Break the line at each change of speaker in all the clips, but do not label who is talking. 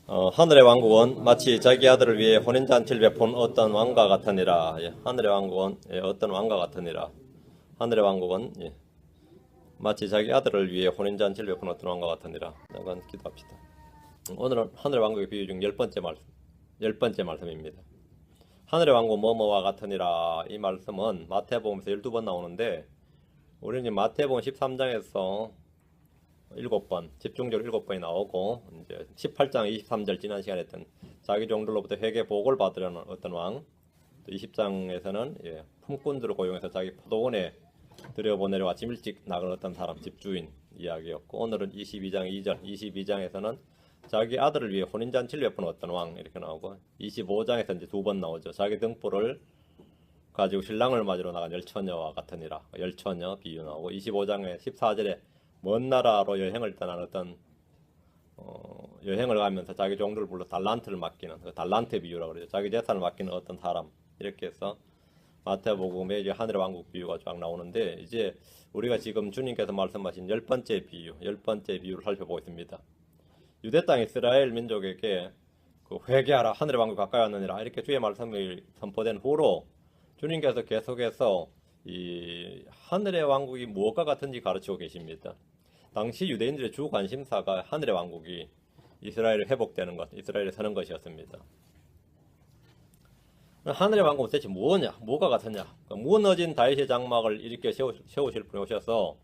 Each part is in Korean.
하늘의 왕국은 마치 자기 아들을 위해 혼인잔치를 베푼 어떤 왕과 같으니라. 예, 하늘의 왕국은 어떤 왕과 같으니라. 하늘의 왕국은 마치 자기 아들을 위해 혼인잔치를 베푼 어떤 왕과 같으니라. 잠깐 기도합시다. 오늘은 하늘의 왕국의 비유 중 열 번째 말씀입니다. 하늘의 왕국 뭐뭐와 같으니라. 이 말씀은 마태복음에서 12번 나오는데 우리는 마태복음 13장에서 7번, 집중적으로 7번이 나오고, 이제 18장 23절 지난 시간에 했던 자기 종들로부터 회개 보고를 받으려는 어떤 왕, 또 20장에서는 품꾼들을 고용해서 자기 포도원에 들여보내려 아침 일찍 나간 어떤 사람, 집주인 이야기였고, 오늘은 22장 2절, 22장에서는 자기 아들을 위해 혼인잔치를 베푸는 어떤 왕 이렇게 나오고, 25장에서 이제 2번 나오죠. 자기 등불을 가지고 신랑을 맞으러 나간 열처녀와 같으니라. 열처녀 비유 나오고, 25장에 14절에 먼 나라로 여행을 떠난 어떤 여행을 가면서 자기 종들을 불러 달란트를 맡기는 그 달란트 비유라고 그러죠. 자기 재산을 맡기는 어떤 사람 이렇게 해서 마태복음에 이제 하늘의 왕국 비유가 쫙 나오는데 이제 우리가 지금 주님께서 말씀하신 열 번째 비유를 살펴보고 있습니다. 유대 땅 이스라엘 민족에게 그 회개하라 하늘의 왕국 가까이 왔느니라 이렇게 주의 말씀이 선포된 후로 주님께서 계속해서 이 하늘의 왕국이 무엇과 같은지 가르치고 계십니다. 당시 유대인들의 주 관심사가 하늘의 왕국이 이스라엘에 회복되는 것, 이스라엘에 서는 것이었습니다. 하늘의 왕국은 대체 뭐냐? 뭐가 같으냐? 무너진 다윗의 장막을 일으켜 세우실 분이 오셔서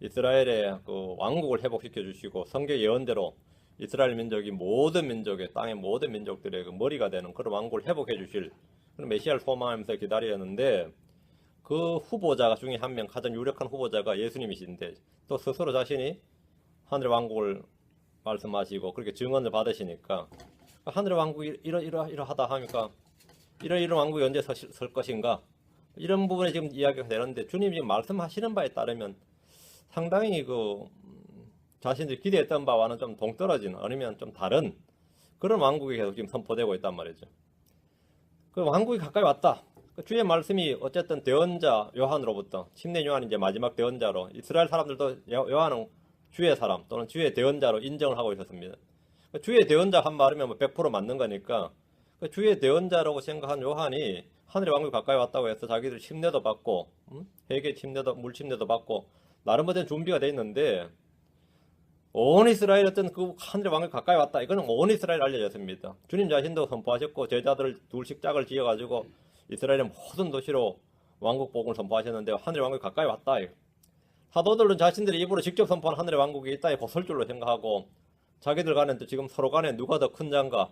이스라엘의 그 왕국을 회복시켜 주시고 성경 예언대로 이스라엘 민족이 모든 민족의 땅의 모든 민족들의 그 머리가 되는 그런 왕국을 회복해 주실 그런 메시아를 소망하면서 기다렸는데 그 후보자가 중에 한 명, 가장 유력한 후보자가 예수님이신데 또 스스로 자신이 하늘의 왕국을 말씀하시고 그렇게 증언을 받으시니까 하늘의 왕국이 이러하다 하니까 이런 왕국이 언제 설 것인가 이런 부분에 지금 이야기가 되는데 주님이 지금 말씀하시는 바에 따르면 상당히 그 자신들이 기대했던 바와는 좀 동떨어진 아니면 좀 다른 그런 왕국이 계속 지금 선포되고 있단 말이죠. 그 왕국이 가까이 왔다. 주의 말씀이 어쨌든 대언자 요한으로부터 침례 요한이 이제 마지막 대언자로 이스라엘 사람들도 요한은 주의 사람 또는 주의 대언자로 인정을 하고 있었습니다. 주의 대언자 한 말이면 100% 맞는 거니까 주의 대언자라고 생각한 요한이 하늘의 왕국이 가까이 왔다고 해서 자기들 침례도 받고 회개 침례도 물 침례도 받고 나름대로 된 준비가 돼 있는데 온 이스라엘 어떤 그 하늘의 왕국이 가까이 왔다. 이거는 온 이스라엘 알려졌습니다. 주님 자신도 선포하셨고 제자들을 둘씩 짝을 지어가지고 이스라엘의 모든 도시로 왕국 복음을 선포하셨는데 하늘의 왕국이 가까이 왔다. 사도들은 자신들이 입으로 직접 선포한 하늘의 왕국이 이 땅에 곧 설 줄로 생각하고 자기들 간에 또 지금 서로 간에 누가 더 큰 장가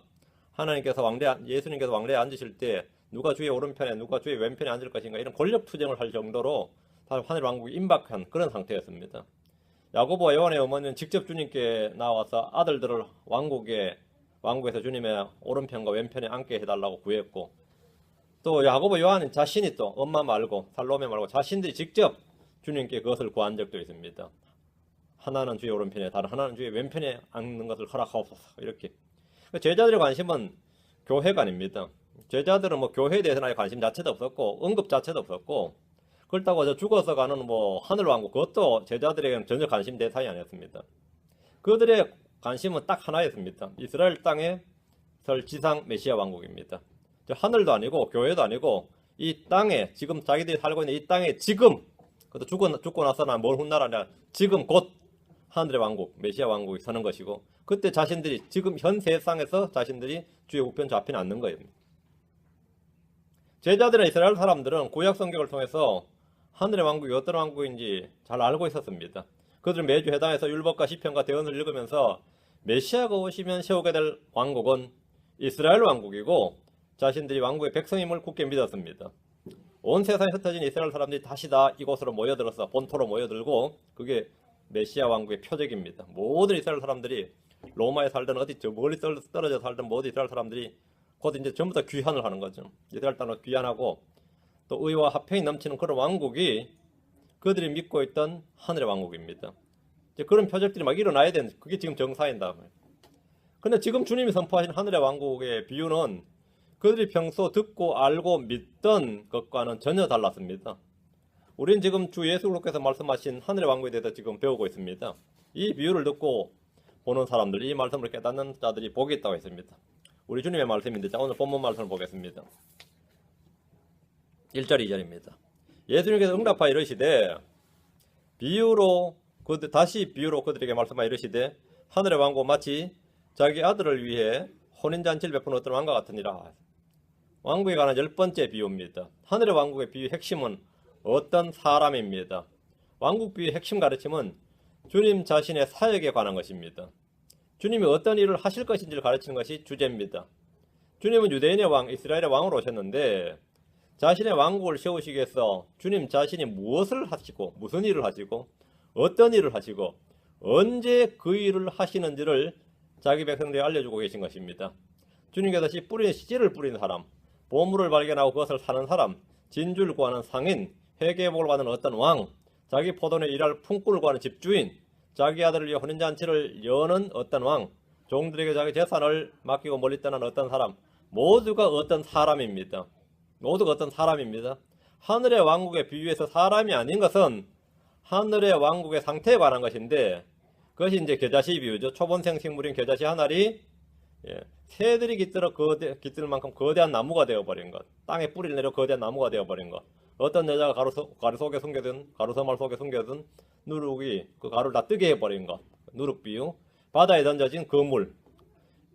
예수님께서 왕래에 앉으실 때 누가 주의 오른편에 누가 주의 왼편에 앉을 것인가 이런 권력 투쟁을 할 정도로 하늘의 왕국이 임박한 그런 상태였습니다. 야고보와 요한의 어머니는 직접 주님께 나와서 아들들을 왕국에서 주님의 오른편과 왼편에 앉게 해달라고 구했고 또 야고보 요한은 자신이 또 엄마 말고 살로메 말고 자신들이 직접 주님께 그것을 구한 적도 있습니다. 하나는 주의 오른편에 다른 하나는 주의 왼편에 앉는 것을 허락하옵소서 이렇게. 제자들의 관심은 교회가 아닙니다. 제자들은 뭐 교회에 대해서는 관심 자체도 없었고 언급 자체도 없었고 그렇다고 저 죽어서 가는 뭐 하늘왕국 그것도 제자들에게는 전혀 관심 대상이 아니었습니다. 그들의 관심은 딱 하나였습니다. 이스라엘 땅에 설 지상 메시아 왕국입니다. 하늘도 아니고 교회도 아니고 이 땅에 지금 자기들이 살고 있는 이 땅에 지금 그것도 죽고 나서나 뭘 훗날 아니라 지금 곧 하늘의 왕국 메시아 왕국이 서는 것이고 그때 자신들이 지금 현 세상에서 자신들이 주의 우편 좌편에 앉는 거예요. 제자들의 이스라엘 사람들은 구약 성경을 통해서 하늘의 왕국이 어떤 왕국인지 잘 알고 있었습니다. 그들은 매주 회당에서 율법과 시편과 대언을 읽으면서 메시아가 오시면 세우게 될 왕국은 이스라엘 왕국이고 자신들이 왕국의 백성임을 굳게 믿었습니다. 온 세상에 흩어진 이스라엘 사람들이 다시 다 이곳으로 모여들어서 본토로 모여들고 그게 메시아 왕국의 표적입니다. 모든 이스라엘 사람들이 로마에 살든 어디 저 멀리 떨어져 살든 모든 이스라엘 사람들이 곧 이제 전부 다 귀환을 하는 거죠. 이스라엘 땅으로 귀환하고 또 의와 화평이 넘치는 그런 왕국이 그들이 믿고 있던 하늘의 왕국입니다. 이제 그런 표적들이 막 일어나야 되는 그게 지금 정사인다. 근데 지금 주님이 선포하신 하늘의 왕국의 비유는 그들이 평소 듣고 알고 믿던 것과는 전혀 달랐습니다. 우리는 지금 주 예수 그리스도께서 말씀하신 하늘의 왕국에 대해서 지금 배우고 있습니다. 이 비유를 듣고 보는 사람들, 이 말씀을 깨닫는 자들이 복이 있다고 했습니다. 우리 주님의 말씀인데, 자, 오늘 본문 말씀을 보겠습니다. 1절 2절입니다. 예수님께서 응답하여 이르시되 다시 비유로 그들에게 말씀하여 이르시되 하늘의 왕국 마치 자기 아들을 위해 혼인잔치를 베푸는 어떤 왕과 같으니라. 왕국에 관한 10번째 비유입니다. 하늘의 왕국의 비유 핵심은 어떤 사람입니다. 왕국 비유의 핵심 가르침은 주님 자신의 사역에 관한 것입니다. 주님이 어떤 일을 하실 것인지를 가르치는 것이 주제입니다. 주님은 유대인의 왕, 이스라엘의 왕으로 오셨는데 자신의 왕국을 세우시기 위해서 주님 자신이 무엇을 하시고 무슨 일을 하시고 어떤 일을 하시고 언제 그 일을 하시는지를 자기 백성들에게 알려주고 계신 것입니다. 주님께서 씨를 뿌리는 사람, 보물을 발견하고 그것을 사는 사람, 진주를 구하는 상인, 회개복을 받는 어떤 왕, 자기 포도원에 일할 품꾼을 구하는 집주인, 자기 아들을 위해 혼인잔치를 여는 어떤 왕, 종들에게 자기 재산을 맡기고 멀리 떠난 어떤 사람, 모두가 어떤 사람입니다. 모두가 어떤 사람입니다. 하늘의 왕국에 비유해서 사람이 아닌 것은 하늘의 왕국의 상태에 관한 것인데, 그것이 이제 겨자씨 비유죠. 초본생 식물인 겨자씨 한 알이 새들이 깃들 만큼 거대한 나무가 되어버린 것, 땅에 뿌리를 내려 거대한 나무가 되어버린 것, 어떤 여자가 가루 속에 숨겨둔, 가루서말 속에 숨겨둔 누룩이 그 가루를 다 뜨게 해버린 것, 누룩 비유, 바다에 던져진 그물.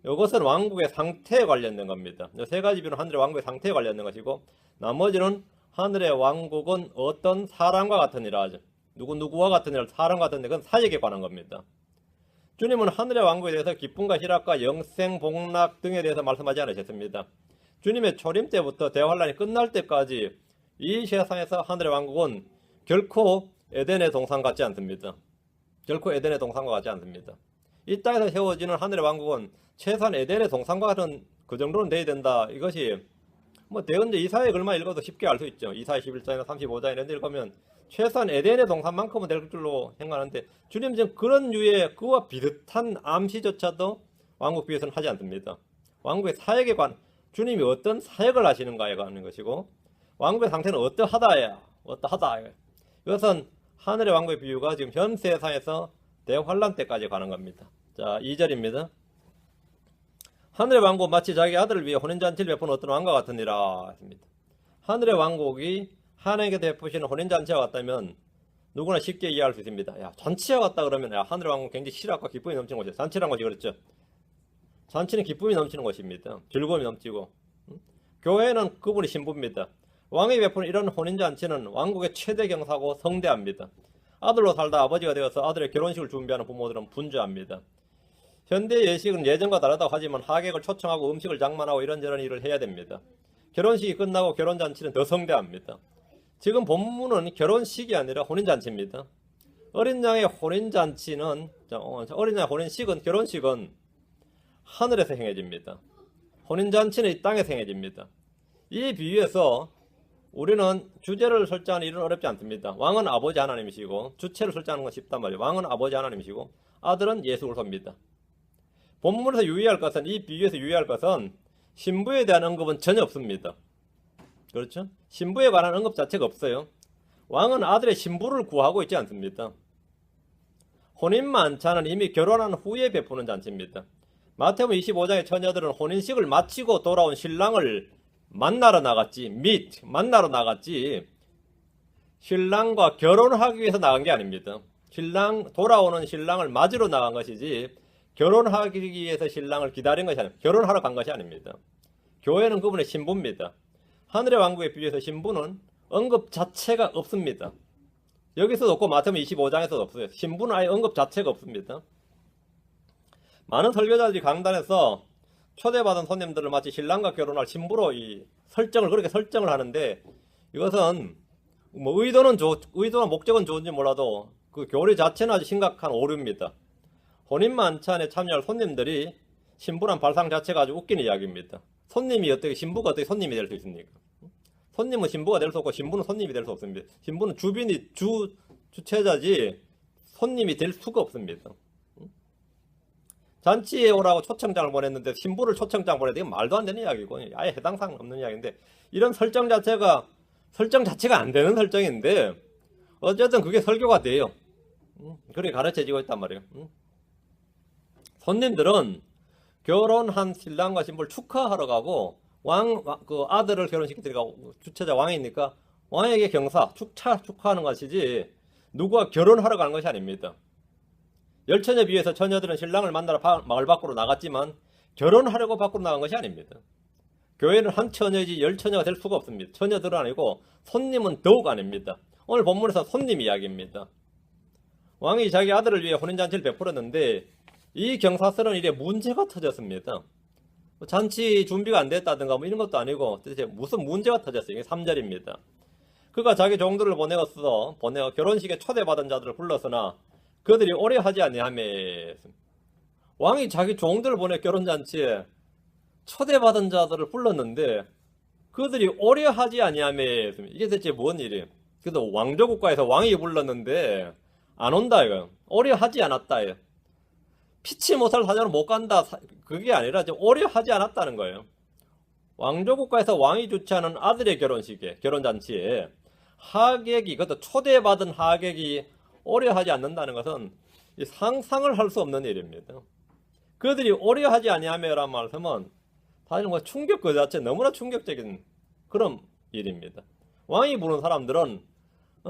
이것은 왕국의 상태에 관련된 겁니다. 세 가지 비유는 하늘의 왕국의 상태에 관련된 것이고, 나머지는 하늘의 왕국은 어떤 사람과 같으니라 하죠. 누구와 같으니라, 사람 같은데 그건 사역에 관한 겁니다. 주님은 하늘의 왕국에 대해서 기쁨과 희락과 영생, 복락 등에 대해서 말씀하지 않으셨습니다. 주님의 초림 때부터 대환란이 끝날 때까지 이 세상에서 하늘의 왕국은 결코 에덴의 동산 같지 않습니다. 결코 에덴의 동산과 같지 않습니다. 이 땅에서 세워지는 하늘의 왕국은 최소한 에덴의 동산과 같은 그 정도는 돼야 된다. 이것이 대언제 이사야 글만 읽어도 쉽게 알 수 있죠. 이사야 11장이나 35장 이런 데 읽으면 최소한 에덴의 동산만큼은 될 줄로 생각하는데, 주님 지금 그런 류의 그와 비슷한 암시조차도 왕국 비유에서는 하지 않습니다. 왕국의 사역에 관한, 주님이 어떤 사역을 하시는가에 관한 것이고, 왕국의 상태는 어떠하다. 이것은 하늘의 왕국의 비유가 지금 현 세상에서 대환란 때까지 가는 겁니다. 자, 2절입니다. 하늘의 왕국 마치 자기 아들을 위해 혼인잔치를 베푸는 어떤 왕과 같으니라 했습니다. 하늘의 왕국이 하나님께 베푸시는 혼인잔치와 같다면 누구나 쉽게 이해할 수 있습니다. 야, 잔치와 같다 그러면 하늘의 왕국 굉장히 실학과 기쁨이 넘치는 것이죠. 잔치란 것이 그렇죠. 잔치는 기쁨이 넘치는 것입니다. 즐거움이 넘치고. 교회는 그분이 신부입니다. 왕이 베푸는 이런 혼인잔치는 왕국의 최대 경사고 성대합니다. 아들로 살다 아버지가 되어서 아들의 결혼식을 준비하는 부모들은 분주합니다. 현대 예식은 예전과 다르다고 하지만 하객을 초청하고 음식을 장만하고 이런저런 일을 해야 됩니다. 결혼식이 끝나고 결혼잔치는 더 성대합니다. 지금 본문은 결혼식이 아니라 혼인잔치입니다. 어린 양의 혼인잔치는, 어린 양의 혼인식은, 결혼식은 하늘에서 행해집니다. 혼인잔치는 이 땅에서 행해집니다. 이 비유에서 우리는 주제를 설정하는 일은 어렵지 않습니다. 왕은 아버지 하나님이시고, 주체를 설정하는 건 쉽단 말이에요. 왕은 아버지 하나님이시고, 아들은 예수 그리스도입니다. 본문에서 이 비유에서 유의할 것은 신부에 대한 언급은 전혀 없습니다. 그렇죠? 신부에 관한 언급 자체가 없어요. 왕은 아들의 신부를 구하고 있지 않습니다. 혼인 만찬은 이미 결혼한 후에 베푸는 잔치입니다. 마태복음 25장의 처녀들은 혼인식을 마치고 돌아온 신랑을 만나러 나갔지, 신랑과 결혼하기 위해서 나간 게 아닙니다. 돌아오는 신랑을 맞으러 나간 것이지, 결혼하기 위해서 신랑을 기다린 것이 아닙니다. 결혼하러 간 것이 아닙니다. 교회는 그분의 신부입니다. 하늘의 왕국에 비유해서 신부는 언급 자체가 없습니다. 여기서도 없고 마태복음 25장에서도 없어요. 신부는 아예 언급 자체가 없습니다. 많은 설교자들이 강단에서 초대받은 손님들을 마치 신랑과 결혼할 신부로 그렇게 설정을 하는데, 이것은 의도나 목적은 좋은지 몰라도 그 교리 자체는 아주 심각한 오류입니다. 혼인 만찬에 참여할 손님들이 신부란 발상 자체가 아주 웃기는 이야기입니다. 신부가 어떻게 손님이 될 수 있습니까? 손님은 신부가 될 수 없고 신부는 손님이 될 수 없습니다. 신부는 주체자지 손님이 될 수가 없습니다. 잔치에 오라고 초청장을 보냈는데 신부를 초청장 보내야 되게 말도 안 되는 이야기고, 아예 해당사항 없는 이야기인데, 이런 설정 자체가 안 되는 설정인데 어쨌든 그게 설교가 돼요. 그렇게 가르쳐지고 있단 말이에요. 손님들은 결혼한 신랑과 신부를 축하하러 가고 그 아들을 결혼시키니까 주체자 왕이니까 왕에게 경사, 축하하는 것이지 누구와 결혼하러 가는 것이 아닙니다. 열처녀 비유에서 처녀들은 신랑을 만나러 마을 밖으로 나갔지만 결혼하려고 밖으로 나간 것이 아닙니다. 교회는 한 처녀이지 열 처녀가 될 수가 없습니다. 처녀들은 아니고 손님은 더욱 아닙니다. 오늘 본문에서 손님 이야기입니다. 왕이 자기 아들을 위해 혼인잔치를 베풀었는데 이 경사스러운 일에 문제가 터졌습니다. 잔치 준비가 안 됐다든가 뭐 이런 것도 아니고 도대체 무슨 문제가 터졌어요. 이게 3절입니다. 그가 자기 종들을 보내어 결혼식에 초대받은 자들을 불렀으나 그들이 오래 하지 아니하며. 왕이 자기 종들을 보내 결혼잔치에 초대받은 자들을 불렀는데 그들이 오래 하지 아니하며. 이게 대체 뭔 일이에요? 그래도 왕조국가에서 왕이 불렀는데 안 온다 이거. 오래 하지 않았다 이거. 피치 못할 사정을 못 간다. 그게 아니라 오래 하지 않았다는 거예요. 왕조국가에서 왕이 주최하는 아들의 결혼잔치에 하객이, 그것도 초대받은 하객이 오래 하지 않는다는 것은 상상을 할 수 없는 일입니다. 그들이 오래 하지 아니하며라는 말씀은 사실 뭐 충격 그 자체 너무나 충격적인 그런 일입니다. 왕이 부른 사람들은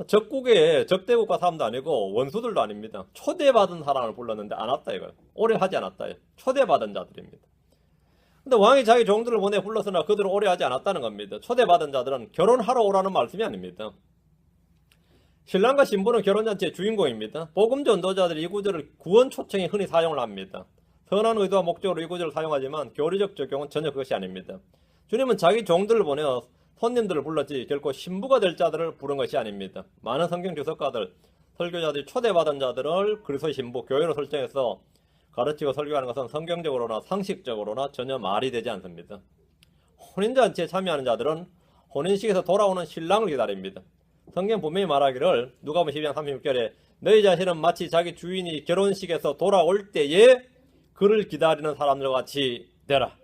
적대국가 사람도 아니고 원수들도 아닙니다. 초대받은 사람을 불렀는데 안 왔다 이거예요. 오래 하지 않았다. 초대받은 자들입니다. 근데 왕이 자기 종들을 보내 불렀으나 그들은 오래 하지 않았다는 겁니다. 초대받은 자들은 결혼하러 오라는 말씀이 아닙니다. 신랑과 신부는 결혼잔치의 주인공입니다. 복음 전도자들이 이 구절을 구원 초청에 흔히 사용을 합니다. 선한 의도와 목적으로 이 구절을 사용하지만 교리적 적용은 전혀 그것이 아닙니다. 주님은 자기 종들을 보내어 손님들을 불렀지 결코 신부가 될 자들을 부른 것이 아닙니다. 많은 성경 주석가들, 설교자들이 초대받은 자들을 그리스도의 신부, 교회로 설정해서 가르치고 설교하는 것은 성경적으로나 상식적으로나 전혀 말이 되지 않습니다. 혼인잔치에 참여하는 자들은 혼인식에서 돌아오는 신랑을 기다립니다. 성경 분명히 말하기를 누가복음 12장 36절에 너희 자신은 마치 자기 주인이 결혼식에서 돌아올 때에 그를 기다리는 사람들과 같이 되라.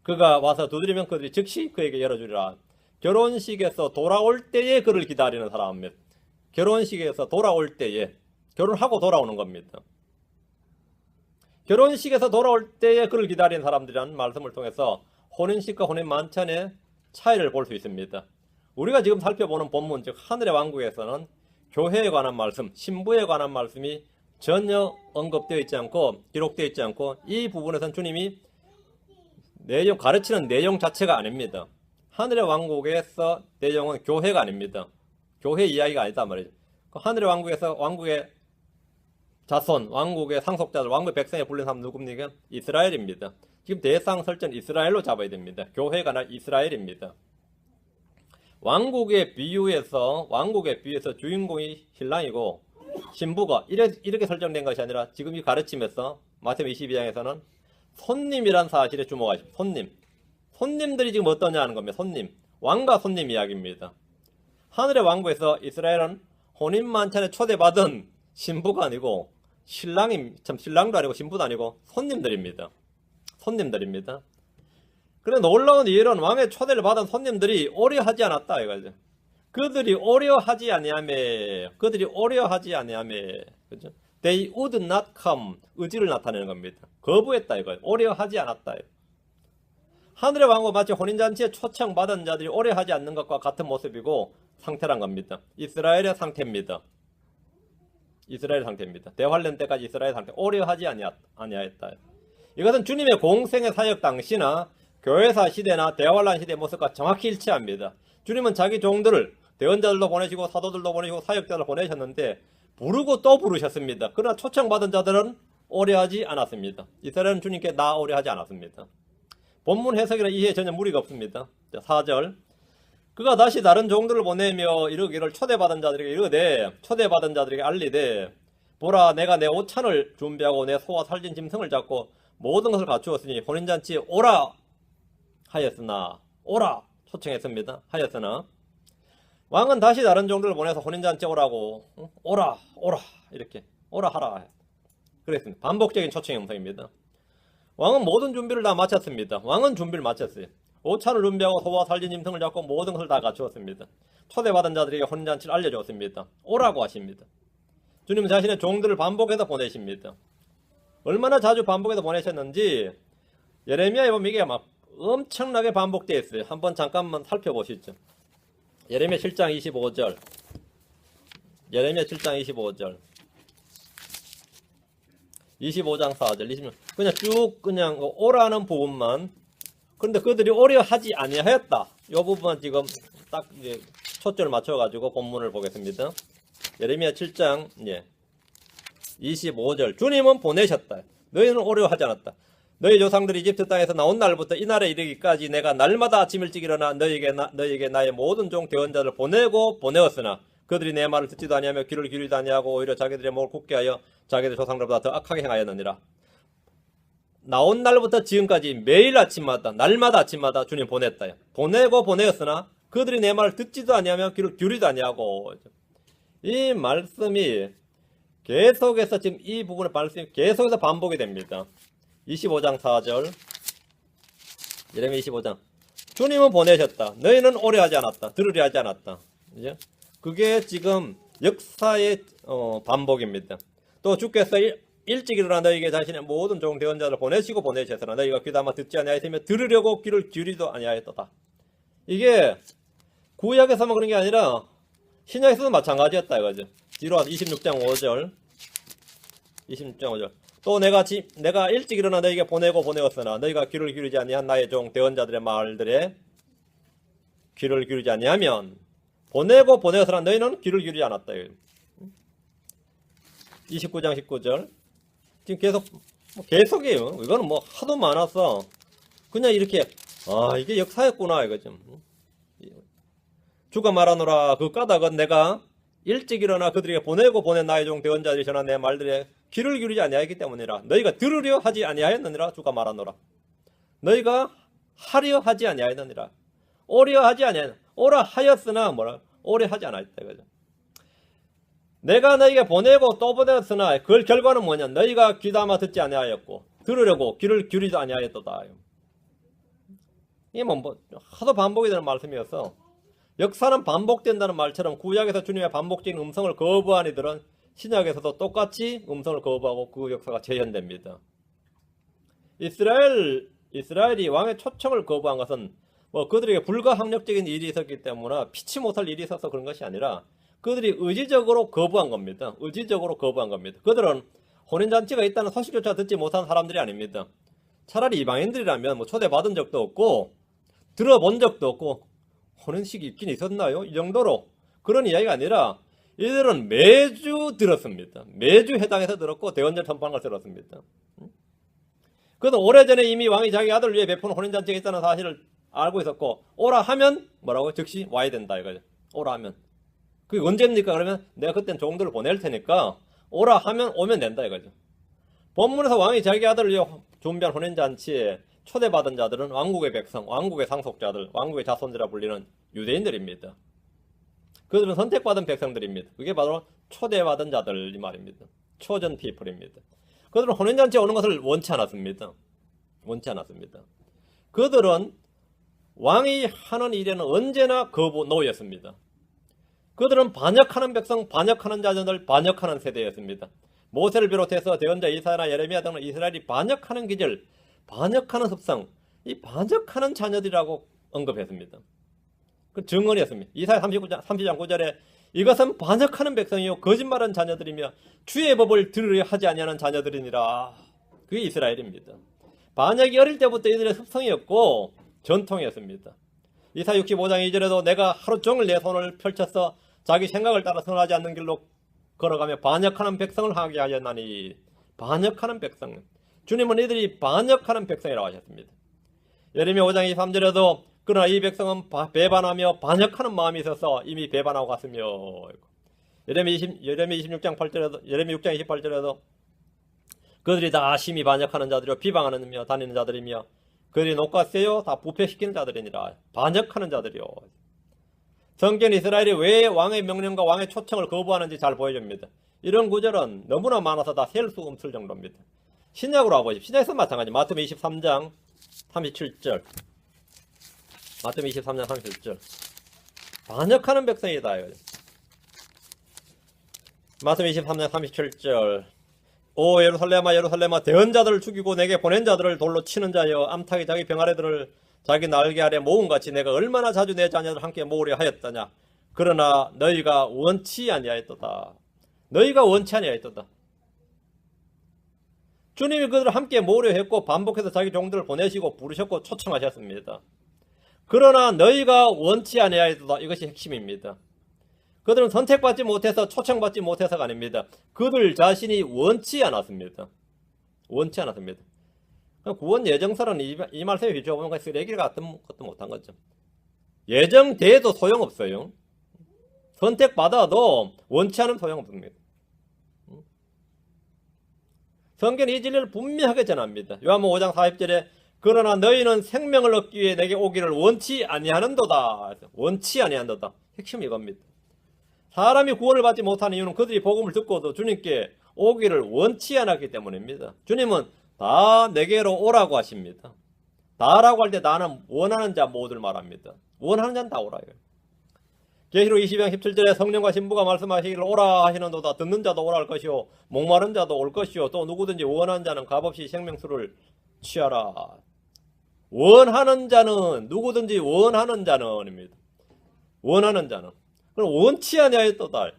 그가 와서 두드리면 그들이 즉시 그에게 열어주리라. 결혼식에서 돌아올 때에 그를 기다리는 사람입니다. 결혼식에서 돌아올 때에, 결혼하고 돌아오는 겁니다. 결혼식에서 돌아올 때에 그를 기다리는 사람들이라는 말씀을 통해서 혼인식과 혼인 만찬의 차이를 볼 수 있습니다. 우리가 지금 살펴보는 본문, 즉 하늘의 왕국에서는 교회에 관한 말씀, 신부에 관한 말씀이 전혀 언급되어 있지 않고 기록되어 있지 않고 이 부분에서는 주님이 가르치는 내용 자체가 아닙니다. 하늘의 왕국에서 내용은 교회가 아닙니다. 교회 이야기가 아니다 말이죠. 하늘의 왕국에서 왕국의 자손, 왕국의 상속자들, 왕국의 백성에 불린 사람 누굽니까? 이스라엘입니다. 지금 대상 설정 이스라엘로 잡아야 됩니다. 교회가 아니라 이스라엘입니다. 왕국의 비유에서 주인공이 신랑이고 신부가 이렇게 설정된 것이 아니라 지금 이 가르침에서 마태복음 22장에서는 손님이란 사실에 주목하십시오. 손님들이 지금 어떠냐 하는 겁니다. 손님. 왕과 손님 이야기입니다. 하늘의 왕국에서 이스라엘은 혼인 만찬에 초대받은 신부가 아니고 신랑도 아니고 신부도 아니고 손님들입니다. 그런데 놀라운 일은 왕의 초대를 받은 손님들이 오래 하지 않았다 이거죠. 그들이 오래 하지 아니하며. 그죠? They would not come. 의지를 나타내는 겁니다. 거부했다 이거예요. 오래 하지 않았다. 하늘의 왕국 마치 혼인잔치에 초청받은 자들이 오래 하지 않는 것과 같은 모습이고 상태란 겁니다. 이스라엘의 상태입니다. 대환란 때까지 이스라엘 상태. 오래 하지 아니하였다. 이것은 주님의 공생의 사역 당시나 교회사 시대나 대환란 시대의 모습과 정확히 일치합니다. 주님은 자기 종들을 대언자들도 보내시고 사도들도 보내시고 사역자를 보내셨는데 부르고 또 부르셨습니다. 그러나 초청받은 자들은 오래 하지 않았습니다. 이스라엘은 주님께 오래 하지 않았습니다. 본문 해석이나 이해에 전혀 무리가 없습니다. 4절 그가 다시 다른 종들을 보내며 이르기를 초대받은 자들에게 알리되 보라 내가 내 오찬을 준비하고 내 소와 살진 짐승을 잡고 모든 것을 갖추었으니 혼인잔치에 오라 하였으나 초청했습니다. 하였으나 왕은 다시 다른 종들을 보내서 혼인잔치에 오라고 오라 이렇게 오라 하라 그랬습니다. 반복적인 초청 형성입니다. 왕은 모든 준비를 다 마쳤습니다. 왕은 준비를 마쳤어요. 오찬을 준비하고 소와 살진 짐승을 잡고 모든 것을 다 갖추었습니다. 초대받은 자들에게 혼인잔치를 알려주었습니다. 오라고 하십니다. 주님은 자신의 종들을 반복해서 보내십니다. 얼마나 자주 반복해서 보내셨는지 예레미야에 보면 이게 막 엄청나게 반복되어 있어요. 한번 잠깐만 살펴보시죠. 예레미야 7장 25절. 예레미야 7장 25절. 25장 4절. 26. 그냥 쭉 그냥 오라는 부분만. 그런데 그들이 오려 하지 아니하였다. 이 부분만 지금 딱 이제 초점을 맞춰가지고 본문을 보겠습니다. 예레미야 7장 25절. 주님은 보내셨다. 너희는 오려 하지 않았다. 너희 조상들이 이집트 땅에서 나온 날부터 이 날에 이르기까지 내가 날마다 아침 일찍 일어나 너희에게 나의 모든 종 대언자를 보내고 보내었으나 그들이 내 말을 듣지도 아니하며 귀를 기울이지 아니하고 오히려 자기들의 목을 굳게 하여 자기들 조상들보다 더 악하게 행하였느니라. 나온 날부터 지금까지 매일 아침마다 날마다 아침마다 주님 보냈다. 보내고 보내었으나 그들이 내 말을 듣지도 아니하며 귀를 기울이지도 아니하고. 이 말씀이 계속해서 지금 이 부분의 말씀이 계속해서 반복이 됩니다. 25장 4절. 예레미야 25장. 주님은 보내셨다. 너희는 오래 하지 않았다. 들으려 하지 않았다. 이제 그게 지금 역사의 반복입니다. 또 주께서 일찍 일어나 너희에게 자신의 모든 종 대언자를 보내시고 보내셨으나 너희가 귀담아 듣지 아니하였으며 들으려고 귀를 기울이지도 아니하였도다. 이게 구약에서만 그런 게 아니라 신약에서도 마찬가지였다 이거죠. 뒤로 와서 26장 5절. 26장 5절. 또 내가 일찍 일어나 너희에게 보내고 보내었으나 너희가 귀를 기울이지 아니한 나의 종 대언자들의 말들에 귀를 기울이지 아니하면 보내고 보내었으나 너희는 귀를 기울이지 않았다. 29장 19절. 지금 계속이에요. 이거는 뭐 하도 많아서 그냥 이렇게 이게 역사였구나 이거죠. 주가 말하노라 그 까닭은 내가 일찍 일어나 그들에게 보내고 보낸 나의 종 대언자들이 전한 내 말들에 귀를 기울이지 아니하였기 때문이라. 너희가 들으려 하지 아니하였느니라. 주가 말하노라. 너희가 하려 하지 아니하였느니라. 오려 하지 아니하였느니라. 오라 하였으나 오래 하지 않았다 이거죠. 내가 너희에게 보내고 또 보냈으나 그 결과는 뭐냐? 너희가 귀담아 듣지 아니하였고 들으려고 귀를 기울이지 아니하였도다. 이게 뭐 하도 반복이 되는 말씀이어서 역사는 반복된다는 말처럼 구약에서 주님의 반복적인 음성을 거부한 이들은 신약에서도 똑같이 음성을 거부하고 그 역사가 재현됩니다. 이스라엘이 왕의 초청을 거부한 것은 뭐 그들에게 불가항력적인 일이 있었기 때문에 피치 못할 일이 있어서 그런 것이 아니라 그들이 의지적으로 거부한 겁니다. 의지적으로 거부한 겁니다. 그들은 혼인잔치가 있다는 소식조차 듣지 못한 사람들이 아닙니다. 차라리 이방인들이라면 뭐 초대받은 적도 없고 들어본 적도 없고 혼인식이 있긴 있었나요? 이 정도로 그런 이야기가 아니라 이들은 매주 들었습니다. 매주 해당해서 들었고 대언자 전파한 걸 들었습니다. 그래도 오래전에 이미 왕이 자기 아들을 위해 베푼 혼인잔치가 있다는 사실을 알고 있었고 오라 하면 뭐라고? 즉시 와야 된다 이거죠. 오라 하면. 그게 언제입니까? 그러면 내가 그땐 종들을 보낼 테니까 오라 하면 오면 된다 이거죠. 본문에서 왕이 자기 아들을 위해 준비한 혼인잔치에 초대받은 자들은 왕국의 백성, 왕국의 상속자들, 왕국의 자손들이라 불리는 유대인들입니다. 그들은 선택받은 백성들입니다. 그게 바로 초대받은 자들 이 말입니다. 초전 피플입니다. 그들은 혼인잔치에 오는 것을 원치 않았습니다. 원치 않았습니다. 그들은 왕이 하는 일에는 언제나 노였습니다. 그들은 반역하는 백성, 반역하는 자녀들, 반역하는 세대였습니다. 모세를 비롯해서 대언자 이사야나 예레미야 등은 이스라엘이 반역하는 기질, 반역하는 습성, 이 반역하는 자녀들이라고 언급했습니다. 그 증언이었습니다. 이사야 30장 9절에 이것은 반역하는 백성이요 거짓말하는 자녀들이며 주의 법을 들으려 하지 아니하는 자녀들이니라. 그게 이스라엘입니다. 반역이 어릴 때부터 이들의 습성이었고 전통이었습니다. 이사야 65장 2절에도 내가 하루 종일 내 손을 펼쳐서 자기 생각을 따라 선하지 않는 길로 걸어가며 반역하는 백성을 하게 하였나니. 반역하는 백성. 주님은 이들이 반역하는 백성이라고 하셨습니다. 예레미야 5장 23절에도 그러나 이 백성은 배반하며 반역하는 마음이 있어서 이미 배반하고 갔으며. 예레미야 26장 8절에도 예레미야 6장 28절에도 그들이 다 심히 반역하는 자들이요 비방하는 다니는 자들이며 그들이 녹과세요 다 부패시키는 자들이니라. 반역하는 자들이요. 성경 이스라엘이 왜 왕의 명령과 왕의 초청을 거부하는지 잘 보여줍니다. 이런 구절은 너무나 많아서 다 셀 수 없을 정도입니다. 신약으로 와보십시오. 신약에서 마찬가지. 마태복음 23장 37절. 마태복음 23장 37절. 반역하는 백성이다. 마태복음 23장 37절. 오 예루살렘아 예루살렘아 대언자들을 죽이고 내게 보낸 자들을 돌로 치는 자여 암탉이 자기 병아리들을 자기 날개 아래 모음같이 내가 얼마나 자주 내 자녀들 함께 모으려 하였다냐. 그러나 너희가 원치 아니하였도다. 너희가 원치 아니하였도다. 주님이 그들을 함께 모으려 했고 반복해서 자기 종들을 보내시고 부르셨고 초청하셨습니다. 그러나 너희가 원치 아니하였도다. 이것이 핵심입니다. 그들은 선택받지 못해서 초청받지 못해서가 아닙니다. 그들 자신이 원치 않았습니다. 원치 않았습니다. 구원 예정설은 이 말씀에 비춰보면 쓰레기 같은 것도 못한 거죠. 예정돼도 소용없어요. 선택받아도 원치 않으면 소용없습니다. 성경은 이 진리를 분명하게 전합니다. 요한복음 5장 40절에 그러나 너희는 생명을 얻기 위해 내게 오기를 원치 아니하는도다. 원치 아니하는도다. 핵심이 이겁니다. 사람이 구원을 받지 못하는 이유는 그들이 복음을 듣고도 주님께 오기를 원치 않았기 때문입니다. 주님은 다 내게로 오라고 하십니다. 다라고 할 때 나는 원하는 자 모두를 말합니다. 원하는 자는 다 오라요. 계시록 20장 17절에 성령과 신부가 말씀하시기를 오라 하시는도다. 듣는 자도 오라 할 것이요 목마른 자도 올 것이요 또 누구든지 원하는 자는 값없이 생명수를 취하라. 원하는 자는 누구든지 원하는 자는입니다. 원하는 자는. 그럼 원치 아니하였도다.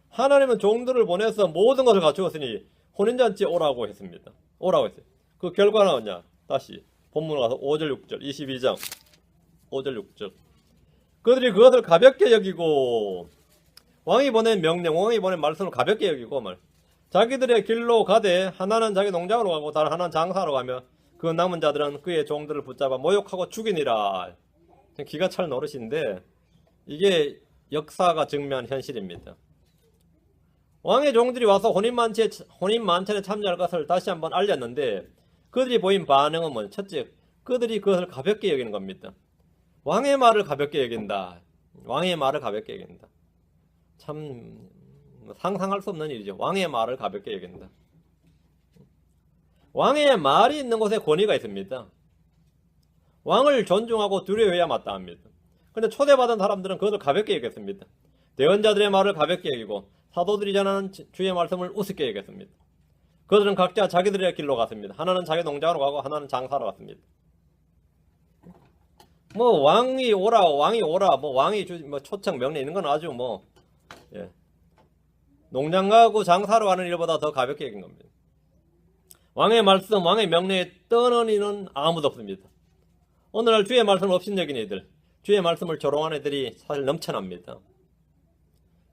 하나님은 종들을 보내서 모든 것을 갖추었으니 혼인잔치에 오라고 했습니다. 오라고 했어요. 그 결과는 뭐냐? 다시 본문으로 가서 5절 6절 22장 5절 6절 그들이 그것을 가볍게 여기고 왕이 보낸 명령 왕이 보낸 말씀을 가볍게 여기고 말 자기들의 길로 가되 하나는 자기 농장으로 가고 다른 하나는 장사로 가며 그 남은 자들은 그의 종들을 붙잡아 모욕하고 죽이니라. 기가 찰 노릇인데 이게 역사가 증명한 현실입니다. 왕의 종들이 와서 혼인만찬에 참여할 것을 다시 한번 알렸는데 그들이 보인 반응은 뭐냐? 첫째, 그들이 그것을 가볍게 여기는 겁니다. 왕의 말을 가볍게 여긴다. 왕의 말을 가볍게 여긴다. 참 상상할 수 없는 일이죠. 왕의 말을 가볍게 여긴다. 왕의 말이 있는 곳에 권위가 있습니다. 왕을 존중하고 두려워해야 마땅합니다. 그런데 초대받은 사람들은 그것을 가볍게 여겼습니다. 대언자들의 말을 가볍게 여기고 사도들이 전하는 주의 말씀을 우습게 여겼습니다. 그들은 각자 자기들의 길로 갔습니다. 하나는 자기 농장으로 가고 하나는 장사로 갔습니다. 뭐 왕이 오라 뭐 왕이 초청 명령 있는 건 아주 농장 가고 장사로 가는 일보다 더 가볍게 여긴 겁니다. 왕의 말씀, 왕의 명령에 떠는 이는 아무도 없습니다. 오늘날 주의 말씀을 업신여긴 이들, 주의 말씀을 조롱한 애들이 사실 넘쳐납니다.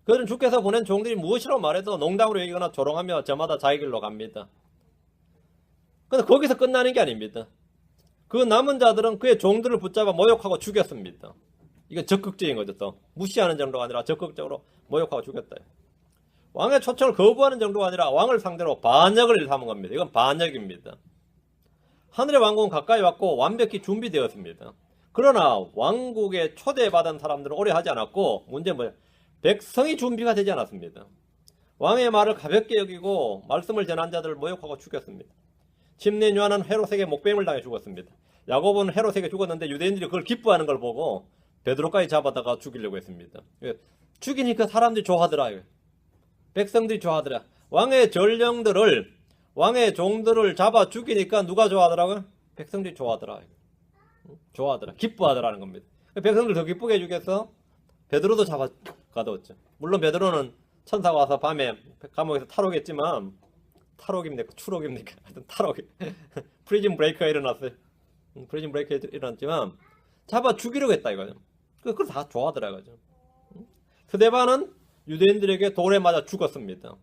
그들은 주께서 보낸 종들이 무엇이라고 말해도 농담으로 여기거나 조롱하며 저마다 자기 길로 갑니다. 그런데 거기서 끝나는 게 아닙니다. 그 남은 자들은 그의 종들을 붙잡아 모욕하고 죽였습니다. 이건 적극적인 거죠. 또 무시하는 정도가 아니라 적극적으로 모욕하고 죽였다. 왕의 초청을 거부하는 정도가 아니라 왕을 상대로 반역을 일삼은 겁니다. 이건 반역입니다. 하늘의 왕국은 가까이 왔고 완벽히 준비되었습니다. 그러나 왕국에 초대받은 사람들은 오래 하지 않았고 문제는 뭐예요? 백성이 준비가 되지 않았습니다. 왕의 말을 가볍게 여기고 말씀을 전한 자들을 모욕하고 죽였습니다. 침례 요한은 헤롯에게 목뱀을 당해 죽었습니다. 야고보는 헤롯에게 죽었는데 유대인들이 그걸 기뻐하는 걸 보고 베드로까지 잡아다가 죽이려고 했습니다. 죽이니까 사람들이 좋아하더라. 백성들이 좋아하더라. 왕의 전령들을 왕의 종들을 잡아 죽이니까 누가 좋아하더라고요? 백성들이 좋아하더라. 좋아하더라. 기뻐하더라는 겁니다. 백성들 더 기쁘게 해주겠어? 베드로도 잡아 가뒀죠. 물론 베드로는 천사가 와서 밤에 감옥에서 탈옥했지만 탈옥입니까? 추록입니까? 하여튼 탈옥. 프리즌 브레이크가 일어났어요. 프리즌 브레이크가 일어났지만 잡아 죽이려고 했다 이거죠. 그걸 다 좋아하더라 이거죠. 스데반은 유대인들에게 돌에 맞아 죽었습니다.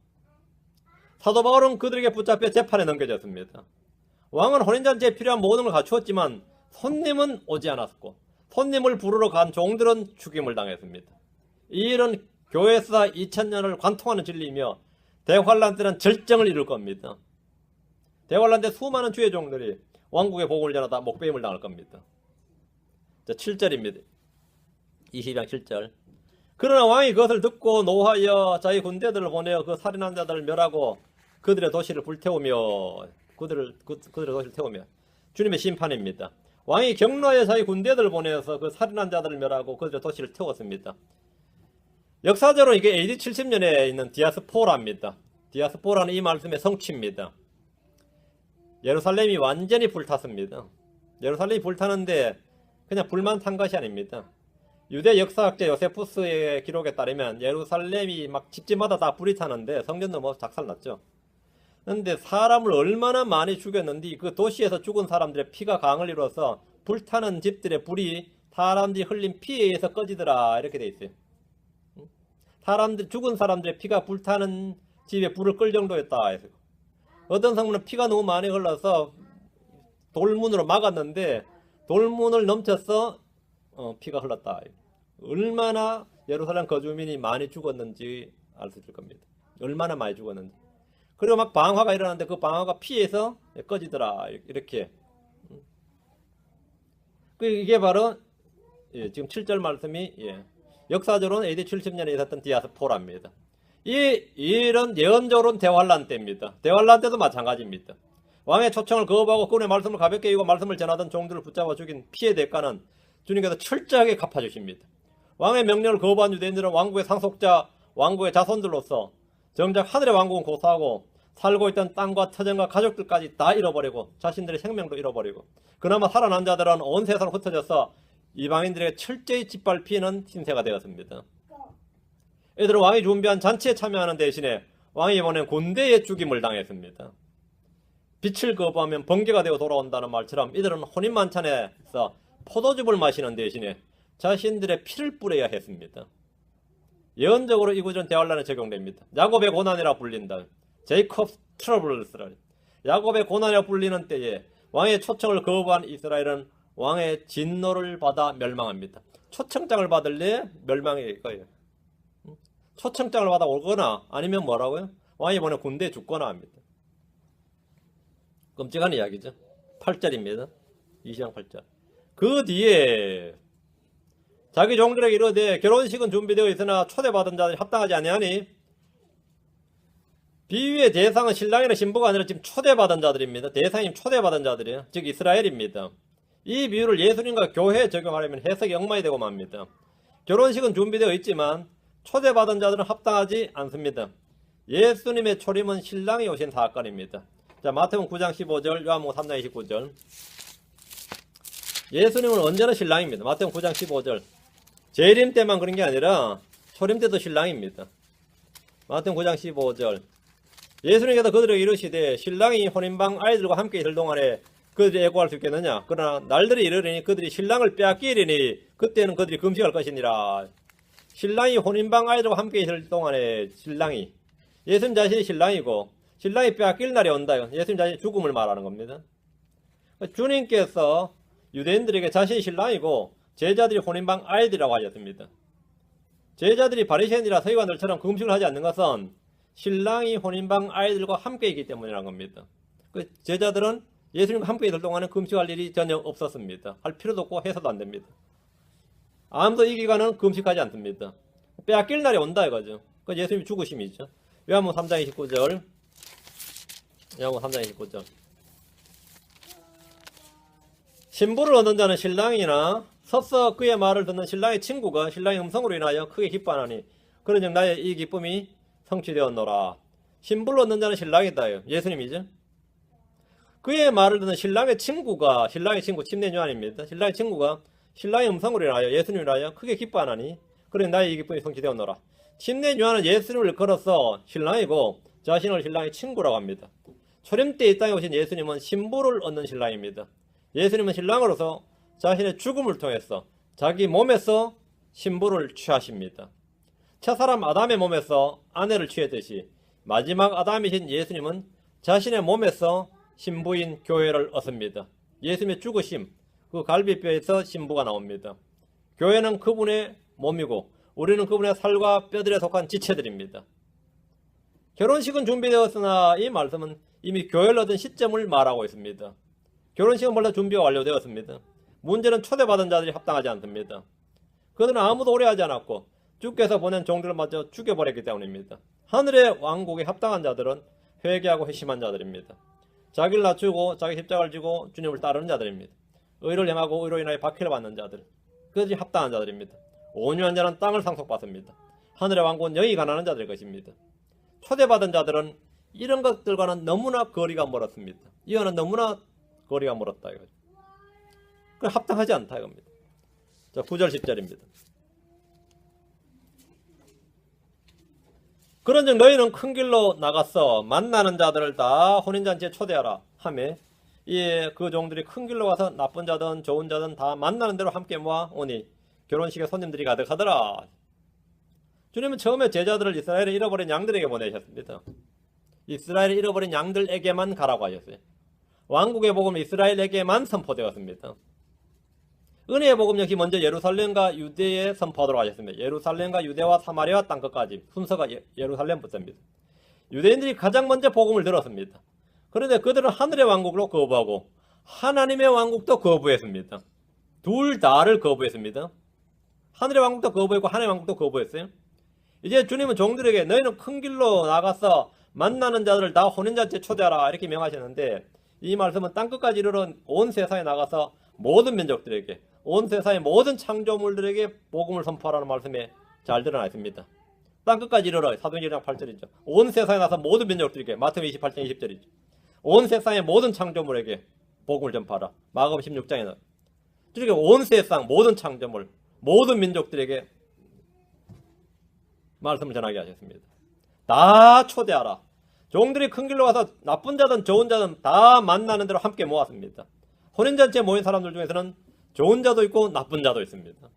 사도 바울은 그들에게 붙잡혀 재판에 넘겨졌습니다. 왕은 혼인잔치에 필요한 모든 걸 갖추었지만 손님은 오지 않았고 손님을 부르러 간 종들은 죽임을 당했습니다. 이 일은 교회사 2000년을 관통하는 진리이며 대환란 때는 절정을 이룰 겁니다. 대환란 때 수많은 주의 종들이 왕국의 복음을 전하다 목배임을 당할 겁니다. 자, 7절입니다. 20장 7절. 그러나 왕이 그것을 듣고 노하여 자기 군대들을 보내어 그 살인한 자들을 멸하고 그들의 도시를 불태우며 그들의 도시를 태우며 주님의 심판입니다. 왕이 경로하여 자기 군대들을 보내어서 그 살인한 자들을 멸하고 그들의 도시를 태웠습니다. 역사적으로 이게 AD 70년에 있는 디아스포라입니다. 디아스포라는 이 말씀의 성취입니다. 예루살렘이 완전히 불탔습니다. 예루살렘이 불타는데 그냥 불만 탄 것이 아닙니다. 유대 역사학자 요세푸스의 기록에 따르면 예루살렘이 막 집집마다 다 불이 타는데 성전도 뭐 작살났죠. 그런데 사람을 얼마나 많이 죽였는지 그 도시에서 죽은 사람들의 피가 강을 이루어서 불타는 집들의 불이 사람들이 흘린 피에 의해서 꺼지더라 이렇게 돼 있어요. 죽은 사람들의 피가 불타는 집에 불을 끌 정도였다 해서. 어떤 성문은 피가 너무 많이 흘러서 돌문으로 막았는데 돌문을 넘쳐서 피가 흘렀다. 얼마나 예루살렘 거주민이 많이 죽었는지 알 수 있을 겁니다. 얼마나 많이 죽었는지. 그리고 막 방화가 일어났는데 그 방화가 피해서 꺼지더라 이렇게. 이게 바로 지금 7절 말씀이 역사적으로는 AD 70년에 있었던 디아스포라입니다. 이런 예언적으로는 대환란 때입니다. 대환란 때도 마찬가지입니다. 왕의 초청을 거부하고 그분의 말씀을 가볍게 여기고 말씀을 전하던 종들을 붙잡아 죽인 피해 대가는 주님께서 철저하게 갚아주십니다. 왕의 명령을 거부한 유대인들은 왕국의 상속자, 왕국의 자손들로서 정작 하늘의 왕국은 고사하고 살고 있던 땅과 터전과 가족들까지 다 잃어버리고 자신들의 생명도 잃어버리고 그나마 살아난 자들은 온 세상으로 흩어져서 이방인들에게 철저히 짓밟히는 신세가 되었습니다. 이들은 왕이 준비한 잔치에 참여하는 대신에 왕이 이번엔 군대의 죽임을 당했습니다. 빛을 거부하면 번개가 되어 돌아온다는 말처럼 이들은 혼인만찬에서 포도즙을 마시는 대신에 자신들의 피를 뿌려야 했습니다. 예언적으로 이 구절은 대환란에 적용됩니다. 야곱의 고난이라 불린다. 제이콥스 트러블스라. 야곱의 고난이라 불리는 때에 왕의 초청을 거부한 이스라엘은 왕의 진노를 받아 멸망합니다. 초청장을 받을래 멸망일 거예요. 초청장을 받아 오거나 아니면 뭐라고요? 왕이 이번에 군대에 죽거나 합니다. 끔찍한 이야기죠. 8절입니다. 2장 8절. 그 뒤에 자기 종들에게 이르되 결혼식은 준비되어 있으나 초대받은 자들이 합당하지 아니하니 비유의 대상은 신랑이나 신부가 아니라 지금 초대받은 자들입니다. 대상이 초대받은 자들이에요. 즉 이스라엘입니다. 이 비유를 예수님과 교회에 적용하려면 해석이 엉망이 되고 맙니다. 결혼식은 준비되어 있지만 초대받은 자들은 합당하지 않습니다. 예수님의 초림은 신랑이 오신 사건입니다. 자, 마태복음 9장 15절, 요한복음 3장 29절. 예수님은 언제나 신랑입니다. 마태복음 9장 15절. 재림 때만 그런 게 아니라 초림 때도 신랑입니다. 마태복음 9장 15절. 예수님께서 그들에게 이르시되 신랑이 혼인방 아이들과 함께 있을 동안에 그들이 애고할 수 있겠느냐. 그러나 날들이 이르리니 그들이 신랑을 빼앗기리니 그때는 그들이 금식할 것이니라. 신랑이 혼인방 아이들과 함께 있을 동안에 신랑이 예수님 자신이 신랑이고 신랑이 빼앗길 날이 온다. 예수님 자신이 죽음을 말하는 겁니다. 주님께서 유대인들에게 자신이 신랑이고 제자들이 혼인방 아이들이라고 하셨습니다. 제자들이 바리새인이라 서기관들처럼 금식을 하지 않는 것은 신랑이 혼인방 아이들과 함께 있기 때문이라는 겁니다. 제자들은 예수님과 함께 있을 동안은 금식할 일이 전혀 없었습니다. 할 필요도 없고 해서도 안 됩니다. 아무도 이 기간은 금식하지 않습니다. 빼앗길 날이 온다 이거죠. 그 예수님이 죽으심이죠. 요한복음 3장 29절. 요한복음 3장 29절. 신부를 얻는 자는 신랑이나 서서 그의 말을 듣는 신랑의 친구가 신랑의 음성으로 인하여 크게 기뻐하나니 그런즉 나의 이 기쁨이 성취되었노라. 신부를 얻는 자는 신랑이다. 예수님이죠. 그의 말을 듣는 신랑의 친구가 신랑의 친구 침례 요한입니다. 신랑의 친구가 신랑의 음성으로 인하여 예수님을 인하여 크게 기뻐하나니 그래 나의 이 기쁨이 성취되었노라. 침례 요한은 예수님을 걸어서 신랑이고 자신을 신랑의 친구라고 합니다. 초림 때 이 땅에 오신 예수님은 신부를 얻는 신랑입니다. 예수님은 신랑으로서 자신의 죽음을 통해서 자기 몸에서 신부를 취하십니다. 첫사람 아담의 몸에서 아내를 취했듯이 마지막 아담이신 예수님은 자신의 몸에서 신부인 교회를 얻습니다. 예수님의 죽으심, 그 갈비뼈에서 신부가 나옵니다. 교회는 그분의 몸이고 우리는 그분의 살과 뼈들에 속한 지체들입니다. 결혼식은 준비되었으나 이 말씀은 이미 교회를 얻은 시점을 말하고 있습니다. 결혼식은 벌써 준비가 완료되었습니다. 문제는 초대받은 자들이 합당하지 않습니다. 그들은 아무도 오래하지 않았고 주께서 보낸 종들을 마저 죽여버렸기 때문입니다. 하늘의 왕국에 합당한 자들은 회개하고 회심한 자들입니다. 자기를 낮추고 자기 십자가를 지고 주님을 따르는 자들입니다. 의를 행하고 의로 인하여 박해를 받는 자들, 그들이 합당한 자들입니다. 온유한 자는 땅을 상속받습니다. 하늘의 왕국은 영이 가난한 자들의 것입니다. 초대받은 자들은 이런 것들과는 너무나 거리가 멀었습니다. 이거는 너무나 거리가 멀었다 이거죠. 그 합당하지 않다 이겁니다. 자, 9절 10절입니다. 그런즉 너희는 큰 길로 나가서 만나는 자들을 다 혼인잔치에 초대하라 하며 이에 그 종들이 큰 길로 가서 나쁜 자든 좋은 자든 다 만나는 대로 함께 모아 오니 결혼식에 손님들이 가득하더라. 주님은 처음에 제자들을 이스라엘에 잃어버린 양들에게 보내셨습니다. 이스라엘에 잃어버린 양들에게만 가라고 하셨어요. 왕국의 복음은 이스라엘에게만 선포되었습니다. 은혜의 복음 역시 먼저 예루살렘과 유대에 선포하도록 하셨습니다. 예루살렘과 유대와 사마리아 땅끝까지 순서가 예루살렘부터입니다. 유대인들이 가장 먼저 복음을 들었습니다. 그런데 그들은 하늘의 왕국으로 거부하고 하나님의 왕국도 거부했습니다. 둘 다를 거부했습니다. 하늘의 왕국도 거부했고 하나님의 왕국도 거부했어요. 이제 주님은 종들에게 너희는 큰 길로 나가서 만나는 자들을 다 혼인잔치에 초대하라 이렇게 명하셨는데 이 말씀은 땅끝까지 이르러 온 세상에 나가서 모든 민족들에게 온 세상의 모든 창조물들에게 복음을 선포하라는 말씀에 잘 드러나 있습니다. 땅끝까지 이르러 사도행전 8절이죠. 온 세상에 나서 모든 민족들에게 마태복음 28장 20절이죠. 온 세상의 모든 창조물에게 복음을 전파하라. 마가복음 16장에는 이렇게 온 세상 모든 창조물 모든 민족들에게 말씀을 전하게 하셨습니다. 다 초대하라. 종들이 큰 길로 가서 나쁜 자든 좋은 자든 다 만나는 대로 함께 모았습니다. 혼인잔치에 모인 사람들 중에서는 좋은 자도 있고 나쁜 자도 있습니다.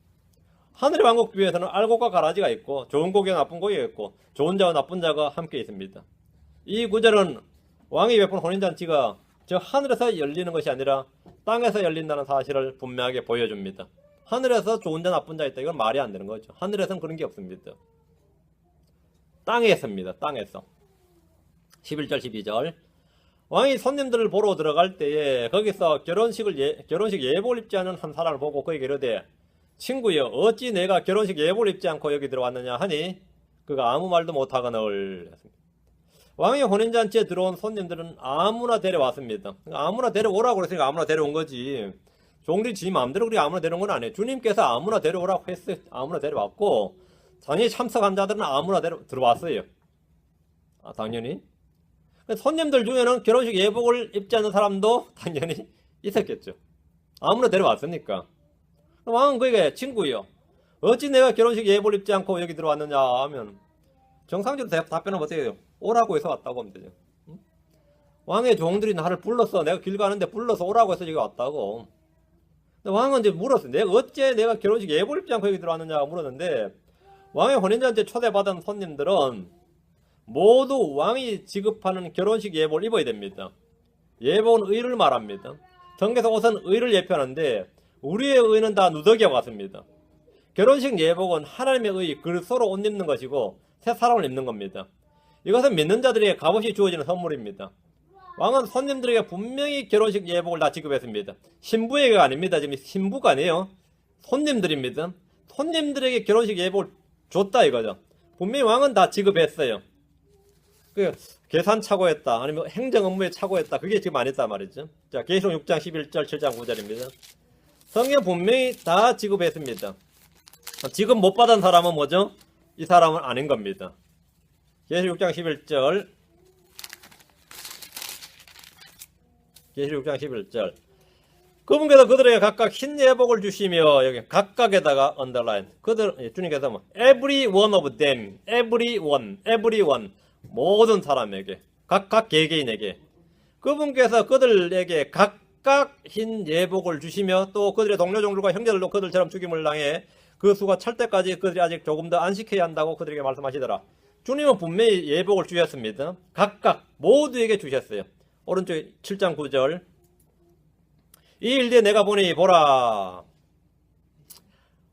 하늘의 왕국 위에서는 알곡과 가라지가 있고 좋은 고기와 나쁜 고기가 있고 좋은 자와 나쁜 자가 함께 있습니다. 이 구절은 왕이 베푼 혼인잔치가 저 하늘에서 열리는 것이 아니라 땅에서 열린다는 사실을 분명하게 보여줍니다. 하늘에서 좋은 자 나쁜 자 있다. 이건 말이 안 되는 거죠. 하늘에서는 그런 게 없습니다. 땅에서입니다. 땅에서. 11절 12절 왕이 손님들을 보러 들어갈 때에 거기서 결혼식 예복을 입지 않은 한 사람을 보고 그에게 이르되 친구여 어찌 내가 결혼식 예복을 입지 않고 여기 들어왔느냐 하니 그가 아무 말도 못하고 늘 왕의 혼인잔치에 들어온 손님들은 아무나 데려왔습니다. 아무나 데려오라고 그랬으니까 아무나 데려온 거지. 종들이 지 마음대로 그렇게 아무나 데려온 건 아니에요. 주님께서 아무나 데려오라고 했어요. 아무나 데려왔고 당연히 참석한 자들은 아무나 들어왔어요. 당연히. 손님들 중에는 결혼식 예복을 입지 않는 사람도 당연히 있었겠죠. 아무나 데려왔으니까. 왕은 그에게 친구요 어찌 내가 결혼식 예복을 입지 않고 여기 들어왔느냐 하면 정상적으로 답변은 어떻게 해요? 오라고 해서 왔다고 하면 되죠. 왕의 종들이 나를 불렀어. 내가 길 가는데 불러서 오라고 해서 여기 왔다고. 근데 왕은 이제 물었어요. 어째 내가 결혼식 예복을 입지 않고 여기 들어왔느냐고 물었는데 왕의 혼인잔치에 초대받은 손님들은 모두 왕이 지급하는 결혼식 예복을 입어야 됩니다. 예복은 의를 말합니다. 성경에서 옷은 의를 예표하는데 우리의 의는 다 누더기와 같습니다. 결혼식 예복은 하나님의 의, 그리스도로 옷 입는 것이고 새 사람을 입는 겁니다. 이것은 믿는 자들에게 값없이 주어지는 선물입니다. 왕은 손님들에게 분명히 결혼식 예복을 다 지급했습니다. 신부에게가 아닙니다. 지금 신부가 아니에요. 손님들입니다. 손님들에게 결혼식 예복을 줬다 이거죠. 분명히 왕은 다 지급했어요. 그 계산 착오했다 아니면 행정 업무에 착오했다 그게 지금 아니다 말이죠. 자, 계시록 6장 11절 7장 9절입니다. 성경 분명히 다 지급했습니다. 지급 못 받은 사람은 뭐죠? 이 사람은 아닌 겁니다. 계시록 6장 11절 계시록 6장 11절 그분께서 그들에게 각각 흰 예복을 주시며 여기 각각에다가 언더라인 주님께서 뭐 every one of them everyone 모든 사람에게 각각 개개인에게 그분께서 그들에게 각각 흰 예복을 주시며 또 그들의 동료 종들과 형제들도 그들처럼 죽임을 당해 그 수가 찰 때까지 그들이 아직 조금 더 안식해야 한다고 그들에게 말씀하시더라. 주님은 분명히 예복을 주셨습니다. 각각 모두에게 주셨어요. 오른쪽 7장 9절 이 일 뒤에 내가 보니 보라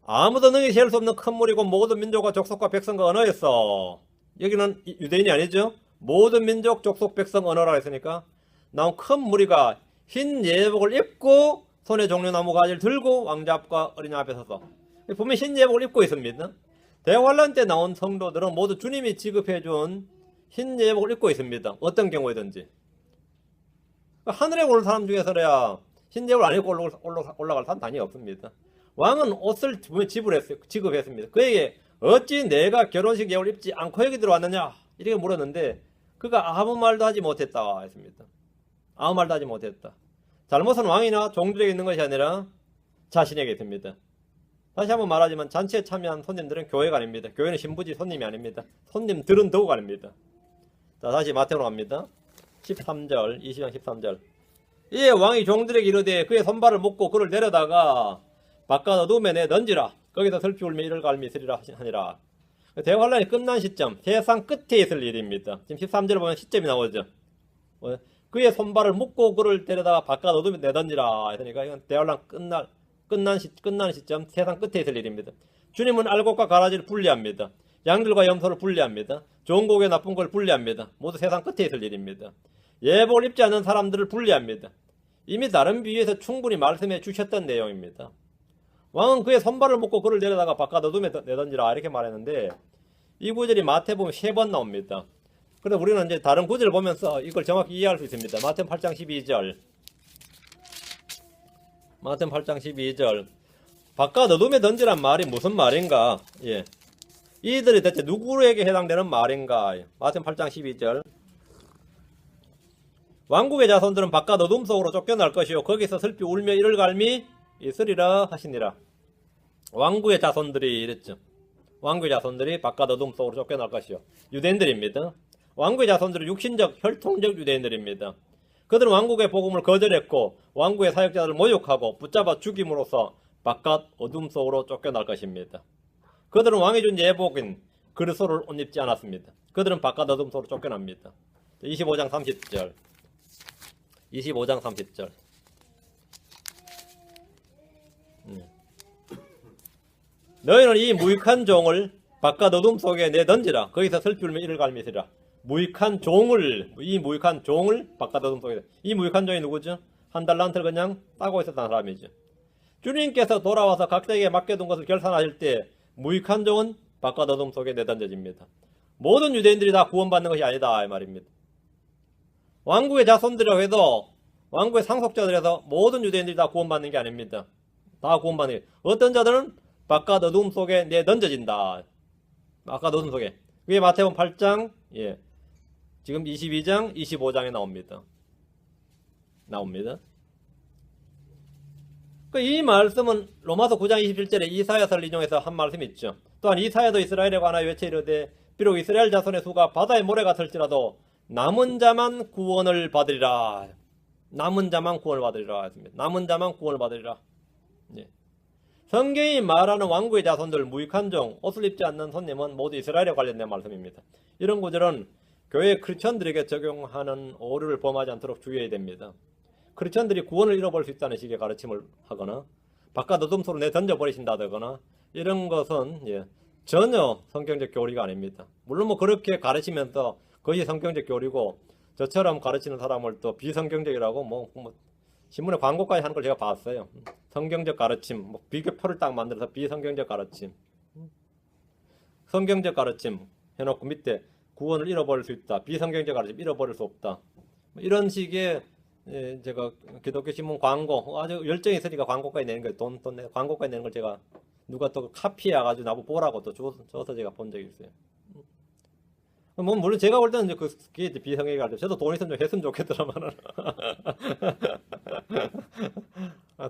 아무도 능히 세울 수 없는 큰 무리고 모든 민족과 족속과 백성과 언어였어. 여기는 유대인이 아니죠. 모든 민족 족속 백성 언어라 했으니까 나온 큰 무리가 흰 예복을 입고 손에 종려나무 가지를 들고 왕자 앞과 어린이 앞에 서서 분명히 흰 예복을 입고 있습니다. 대환란 때 나온 성도들은 모두 주님이 지급해준 흰 예복을 입고 있습니다. 어떤 경우에든지 하늘에 오를 사람 중에서야 흰 예복을 안 입고 올라갈 사람 당연히 없습니다. 왕은 옷을 지급했습니다. 그에게 어찌 내가 결혼식 예복을 입지 않고 여기 들어왔느냐 이렇게 물었는데 그 그가 아무 말도 하지 못했다 했습니다. 아무 말도 하지 못했다. 잘못은 왕이나 종들에게 있는 것이 아니라 자신에게 있습니다. 다시 한번 말하지만 잔치에 참여한 손님들은 교회가 아닙니다. 교회는 신부지 손님이 아닙니다. 손님들은 더욱 아닙니다. 자, 다시 마태로 갑니다. 13절, 20장 13절. 이에 왕이 종들에게 이르되 그의 손발을 묶고 그를 내려다가 바깥 어둠에 내 던지라. 거기서 슬피 울며 이를 갈미 있으리라 하니라. 대환란이 끝난 시점, 세상 끝에 있을 일입니다. 지금 13절을 보면 시점이 나오죠. 그의 손발을 묶고 그를 데려다가 바깥 어둠에 내던지라 했으니까 이건 대환란 끝난 시점, 세상 끝에 있을 일입니다. 주님은 알곡과 가라지를 분리합니다. 양들과 염소를 분리합니다. 좋은 고기와 나쁜 걸 분리합니다. 모두 세상 끝에 있을 일입니다. 예복을 입지 않는 사람들을 분리합니다. 이미 다른 비유에서 충분히 말씀해 주셨던 내용입니다. 왕은 그의 손발을 묶고 그를 데려다가 바깥 어둠에 내던지라 이렇게 말했는데 이 구절이 마태복음 3번 나옵니다. 그래서 우리는 이제 다른 구절을 보면서 이걸 정확히 이해할 수 있습니다. 마태복음 8장 12절. 마태복음 8장 12절. 바깥 어둠에 던지란 말이 무슨 말인가? 예. 이들이 대체 누구에게 해당되는 말인가? 마태복음 8장 12절. 왕국의 자손들은 바깥 어둠 속으로 쫓겨날 것이요 거기서 슬피 울며 이를 갈미 있으리라 하시니라. 왕국의 자손들이 이랬죠. 왕국의 자손들이 바깥 어둠 속으로 쫓겨날 것이요. 유대인들입니다. 왕국의 자손들은 육신적, 혈통적 유대인들입니다. 그들은 왕국의 복음을 거절했고 왕국의 사역자들을 모욕하고 붙잡아 죽임으로써 바깥 어둠 속으로 쫓겨날 것입니다. 그들은 왕이 준 예복인 그리스도를 옷 입지 않았습니다. 그들은 바깥 어둠 속으로 쫓겨납니다. 25장 30절. 25장 30절. 너희는 이 무익한 종을 바깥 어둠 속에 내던지라. 거기서 슬피 울며 이를 갈미시라. 무익한 종을, 이 무익한 종을 바깥 어둠 속에. 이 무익한 종이 누구죠? 한 달란트를 그냥 따고 있었던 사람이죠. 주님께서 돌아와서 각자에게 맡겨둔 것을 결산하실 때 무익한 종은 바깥 어둠 속에 내던져집니다. 모든 유대인들이 다 구원받는 것이 아니다 이 말입니다. 왕국의 자손들이라고 해도 왕국의 상속자들에서 모든 유대인들이 다 구원받는 게 아닙니다. 다 구원받는 게 어떤 자들은 바깥 어둠 속에 내던져진다. 바깥 어둠 속에. 그게 마태복음 8장 예. 지금 22장 25장에 나옵니다. 이 말씀은 로마서 9장 27절에 이사야서를 인용해서 한 말씀이 있죠. 또한 이사야도 이스라엘에 관하여 외쳐 이르되 비록 이스라엘 자손의 수가 바다의 모래 같을지라도 남은 자만 구원을 받으리라. 남은 자만 구원을 받으리라 했습니다. 남은 자만 구원을 받으리라. 예. 성경이 말하는 왕국의 자손들, 무익한 종, 옷을 입지 않는 손님은 모두 이스라엘에 관련된 말씀입니다. 이런 구절은 교회 크리스천들에게 적용하는 오류를 범하지 않도록 주의해야 됩니다. 크리스천들이 구원을 잃어버릴 수 있다는 식의 가르침을 하거나 바깥 어둠 속으로 내던져버리신다거나 이런 것은 예, 전혀 성경적 교리가 아닙니다. 물론 뭐 그렇게 가르치면서 그것이 성경적 교리고 저처럼 가르치는 사람을 또 비성경적이라고 뭐 신문에 광고까지 하는 걸 제가 봤어요. 성경적 가르침, 뭐 비교표를 딱 만들어서 비성경적 가르침, 성경적 가르침 해놓고 밑에 구원을 잃어버릴 수 있다. 비성경적 가르침 잃어버릴 수 없다. 이런 식의 예, 제가 기독교 신문 광고 아주 열정이 있으니까 광고까지 내는 거예요. 돈 광고까지 내는 걸 제가 누가 또 카피해가지고 나보고 보라고 또 줘서 제가 본 적이 있어요. 뭐 물론 제가 볼 때는 그게 비성경적 가르침. 저도 돈 있으면 좀 했으면 좋겠더라만은.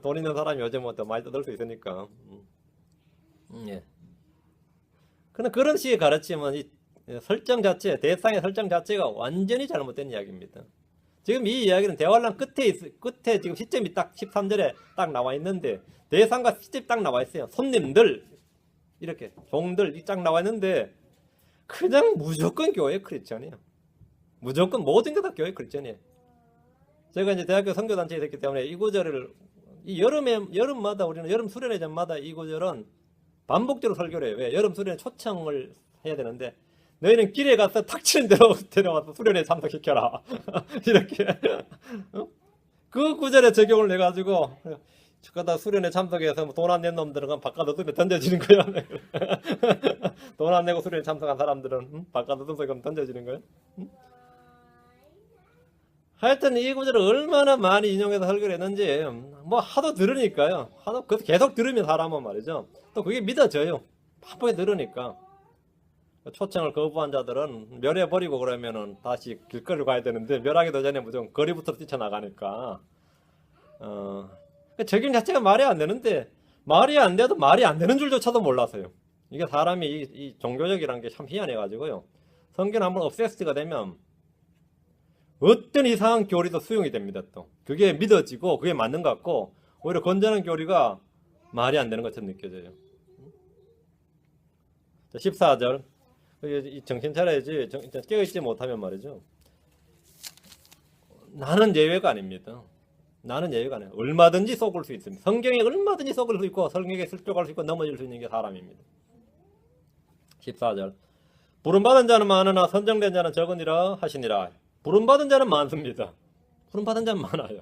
돈 있는 사람이 요즘 뭐 더 많이 뜯을 수 있으니까. 예. 그런데 그런 식의 가르침은 이 설정 자체, 대상의 설정 자체가 완전히 잘못된 이야기입니다. 지금 이 이야기는 대환란 끝에 지금 시점이 딱 13절에 딱 나와 있는데 대상과 시점이 딱 나와 있어요. 손님들 이렇게 종들 딱 나와 있는데 그냥 무조건 교회 크리스천이에요. 무조건 모든 게 다 교회 크리스천이에요. 제가 이제 대학교 선교단체에 있었기 때문에 이 구절을 이 여름마다 우리는 여름 수련회 전마다 이 구절은 반복적으로 설교를 해요. 왜? 여름 수련회 초청을 해야 되는데 너희는 길에 가서 탁치는 대로 데려와서 수련회에 참석시켜라. 이렇게 그 구절에 적용을 해가지고 그러다 수련회 참석해서 돈 안 낸 놈들은 바깥 어둠에 던져지는 거야. 돈 안 내고 수련회 참석한 사람들은 바깥 어둠에 던져지는 거야. 하여튼 이 구절을 얼마나 많이 인용해서 설교를 했는지 뭐 하도 들으니까요. 계속 들으면 사람은 말이죠. 또 그게 믿어져요. 바쁘게 들으니까. 초청을 거부한 자들은 멸해버리고 그러면은 다시 길거리를 가야 되는데 멸하기도 전에 무조건 거리부터 뛰쳐나가니까 적용 자체가 말이 안 되는데 말이 안 돼도 말이 안 되는 줄조차도 몰랐어요. 이게 사람이 이 종교적이라는 게 참 희한해가지고요. 성경 한번 obsessed가 되면 어떤 이상한 교리도 수용이 됩니다. 또 그게 믿어지고 그게 맞는 것 같고 오히려 건전한 교리가 말이 안 되는 것처럼 느껴져요. 14절 정신 차려야지 깨어있지 못하면 말이죠. 나는 예외가 아닙니다. 나는 예외가 아니에요. 얼마든지 속을 수 있습니다. 성경에 얼마든지 속을 수 있고 성경에 슬쩍할 수 있고 넘어질 수 있는 게 사람입니다. 14절 부름받은 자는 많으나 선정된 자는 적으니라 하시니라. 부름받은 자는 많습니다. 부름받은 자는 많아요.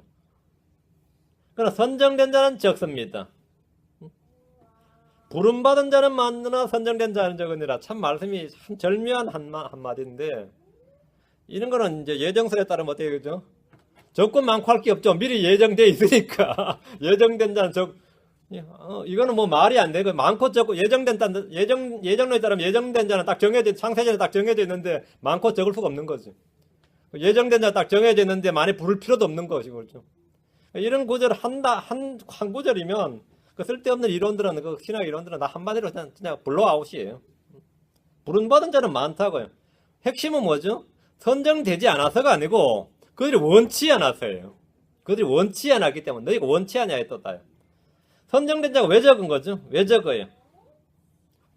그러나 선정된 자는 적습니다. 부름받은 자는 많으나 선정된 자는 적으니라. 참 말씀이 참 절묘한 한마디인데 이런 거는 이제 예정설에 따르면 어떻게 되죠? 적군 많고 할 게 없죠. 미리 예정돼 있으니까 예정된 자는 적. 이거는 뭐 말이 안 되고 많고 적고 예정론에 따르면 예정된 자는 딱 정해져 창세전에 딱 정해져 있는데 많고 적을 수가 없는 거지. 예정된 자 딱 정해져 있는데 많이 부를 필요도 없는 것이고 그렇죠. 이런 구절을 한 구절이면 그 쓸데없는 이론들은 그 신학 이론들은 다 한마디로 그냥 블로아웃이에요. 부름받은 자는 많다고요. 핵심은 뭐죠? 선정되지 않아서가 아니고 그들이 원치 않아서예요. 그들이 원치 않았기 때문에 너희가 원치 않냐에 떴다요. 선정된 자가 왜 적은 거죠? 왜 적어요?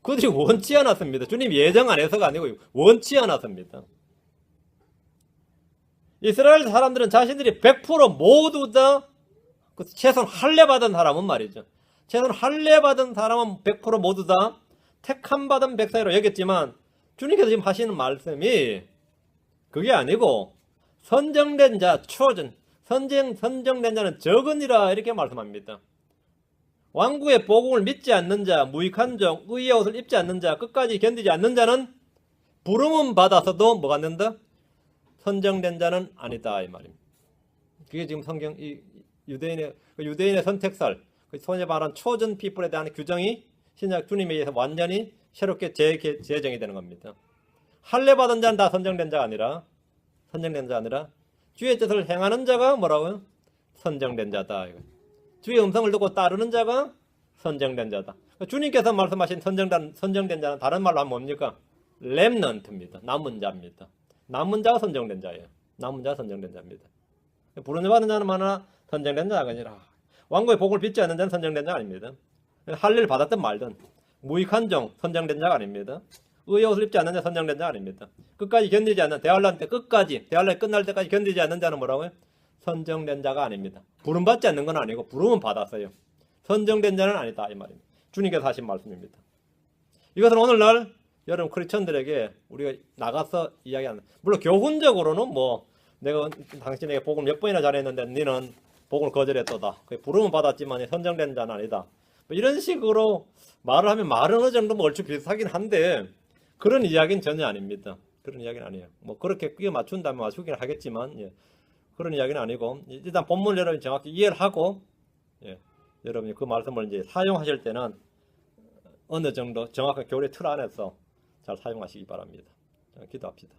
그들이 원치 않았습니다. 주님 예정 안 해서가 아니고 원치 않았습니다. 이스라엘 사람들은 자신들이 100% 모두 다 최소한 할례받은 사람은 말이죠. 최소한 할례받은 사람은 100% 모두 다 택함받은 백성이라고 여겼지만 주님께서 지금 하시는 말씀이 그게 아니고 선정된 자, 초전, 선정된 자는 적으니라 이렇게 말씀합니다. 왕국의 복음을 믿지 않는 자, 무익한 종, 의의 옷을 입지 않는 자, 끝까지 견디지 않는 자는 부름은 받아서도 뭐가 안 된다? 선정된 자는 아니다 이 말입니다. 그게 지금 성경 유대인의 선택설, 소위 말하는 초전 피플에 대한 규정이 신약 주님에 의해서 완전히 새롭게 재정이 되는 겁니다. 할례 받은 자는 다 선정된 자가 아니라 주의 뜻을 행하는 자가 뭐라고요? 선정된 자다. 주의 음성을 듣고 따르는 자가 선정된 자다. 주님께서 말씀하신 선정된 자는 다른 말로 하면 뭡니까? 렘넌트입니다. 남은 자입니다. 남은 자가 선정된 자예요. 남은 자가 선정된 자입니다. 부름받은 자는 많으나 선정된 자가 아니라 왕국의 복을 빚지 않는 자는 선정된 자가 아닙니다. 할례를 받았든 말든 무익한 종 선정된 자가 아닙니다. 의의 옷을 입지 않는 자 선정된 자가 아닙니다. 끝까지 견디지 않는 대환란 때 끝까지 대환란이 끝날 때까지 견디지 않는 자는 뭐라고요? 선정된 자가 아닙니다. 부름받지 않는 건 아니고 부름은 받았어요. 선정된 자는 아니다 이 말입니다. 주님께서 하신 말씀입니다. 이것은 오늘날 여러분 크리스천들에게 우리가 나가서 이야기하는 물론 교훈적으로는 뭐 내가 당신에게 복음을 몇 번이나 잘했는데 너는 복음을 거절했도다. 부름은 받았지만 선정된 자는 아니다. 뭐 이런 식으로 말을 하면 말은 어느 정도 얼추 비슷하긴 한데 그런 이야기는 전혀 아닙니다. 그런 이야기는 아니에요. 뭐 그렇게 끼워 맞춘다면 맞추긴 하겠지만 예. 그런 이야기는 아니고 일단 본문을 여러분이 정확히 이해를 하고 예. 여러분이 그 말씀을 이제 사용하실 때는 어느 정도 정확한 교리 틀 안에서 잘 사용하시기 바랍니다. 기도합시다.